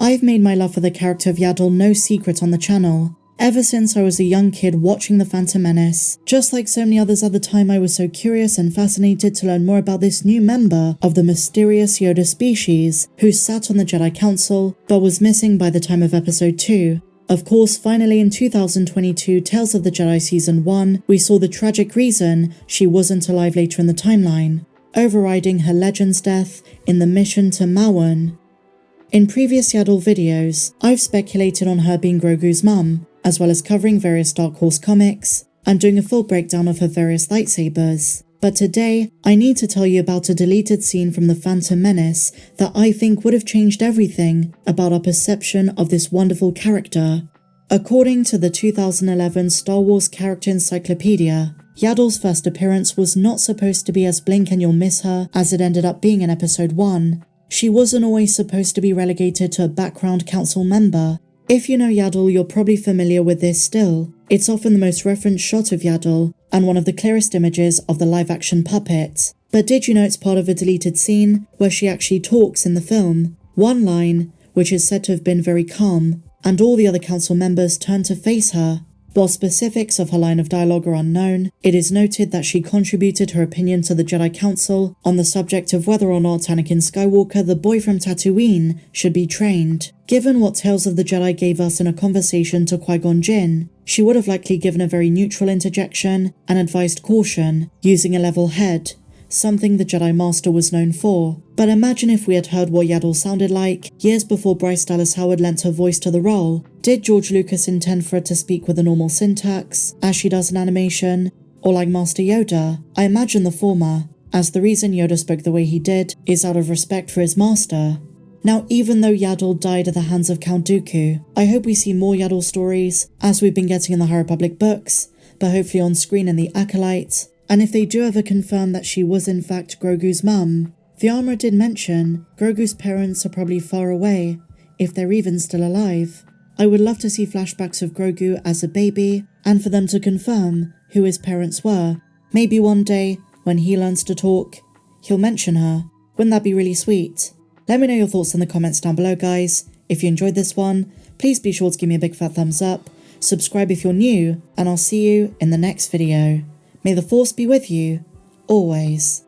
I've made my love for the character of Yaddle no secret on the channel, ever since I was a young kid watching the Phantom Menace. Just like so many others at the time, I was so curious and fascinated to learn more about this new member of the mysterious Yoda species who sat on the Jedi Council but was missing by the time of episode 2. Of course, finally in 2022 Tales of the Jedi Season 1, we saw the tragic reason she wasn't alive later in the timeline, overriding her Legends death in the mission to Mauen. In previous Yaddle videos, I've speculated on her being Grogu's mum, as well as covering various Dark Horse comics and doing a full breakdown of her various lightsabers. But today, I need to tell you about a deleted scene from the Phantom Menace that I think would have changed everything about our perception of this wonderful character. According to the 2011 Star Wars Character Encyclopedia, Yaddle's first appearance was not supposed to be as blink and you'll miss her as it ended up being in episode 1. She wasn't always supposed to be relegated to a background council member. If you know Yaddle, you're probably familiar with this still. It's often the most referenced shot of Yaddle, and one of the clearest images of the live-action puppet. But did you know it's part of a deleted scene where she actually talks in the film? One line, which is said to have been very calm, and all the other council members turn to face her. While specifics of her line of dialogue are unknown, it is noted that she contributed her opinion to the Jedi Council on the subject of whether or not Anakin Skywalker, the boy from Tatooine, should be trained. Given what Tales of the Jedi gave us in a conversation to Qui-Gon Jinn, she would have likely given a very neutral interjection and advised caution, using a level head, something the Jedi Master was known for. But imagine if we had heard what Yaddle sounded like years before Bryce Dallas Howard lent her voice to the role. Did George Lucas intend for her to speak with a normal syntax, as she does in animation, or like Master Yoda? I imagine the former, as the reason Yoda spoke the way he did is out of respect for his master. Now, even though Yaddle died at the hands of Count Dooku, I hope we see more Yaddle stories, as we've been getting in the High Republic books, but hopefully on screen in The Acolyte. And if they do ever confirm that she was in fact Grogu's mum, the armourer did mention Grogu's parents are probably far away, if they're even still alive. I would love to see flashbacks of Grogu as a baby, and for them to confirm who his parents were. Maybe one day, when he learns to talk, he'll mention her. Wouldn't that be really sweet? Let me know your thoughts in the comments down below, guys. If you enjoyed this one, please be sure to give me a big fat thumbs up, subscribe if you're new, and I'll see you in the next video. May the Force be with you, always.